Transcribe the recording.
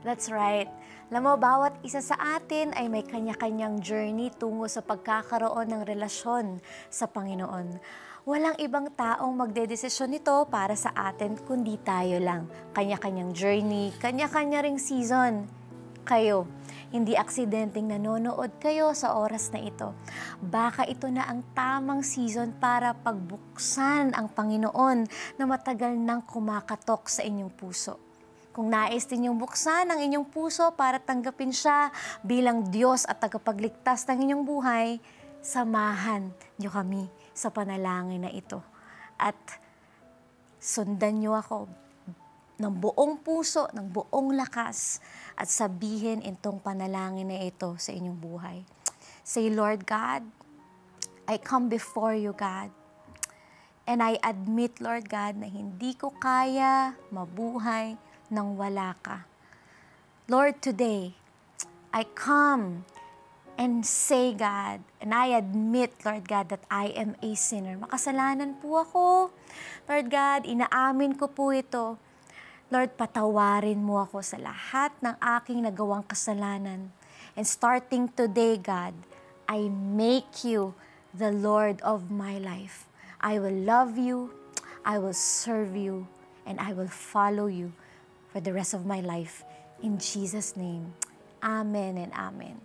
That's right. Alam mo, bawat isa sa atin ay may kanya-kanyang journey tungo sa pagkakaroon ng relasyon sa Panginoon. Walang ibang taong magdedesisyon nito para sa atin kundi tayo lang. Kanya-kanyang journey, kanya-kanya ring season. Kayo, hindi aksidenteng nanonood kayo sa oras na ito. Baka ito na ang tamang season para pagbuksan ang Panginoon na matagal nang kumakatok sa inyong puso. Kung nais ninyong buksan ang inyong puso para tanggapin siya bilang Diyos at tagapagligtas ng inyong buhay, samahan niyo kami sa panalangin na ito. At sundan niyo ako ng buong puso, ng buong lakas, at sabihin itong panalangin na ito sa inyong buhay. Say, Lord God, I come before you, God, and I admit, Lord God, na hindi ko kaya mabuhay nang wala ka. Lord, today, I come and say, God, and I admit, Lord God, that I am a sinner. Makasalanan po ako. Lord God, inaamin ko po ito. Lord, patawarin mo ako sa lahat ng aking nagawang kasalanan. And starting today, God, I make you the Lord of my life. I will love you, I will serve you, and I will follow you for the rest of my life. In Jesus' name, amen and amen.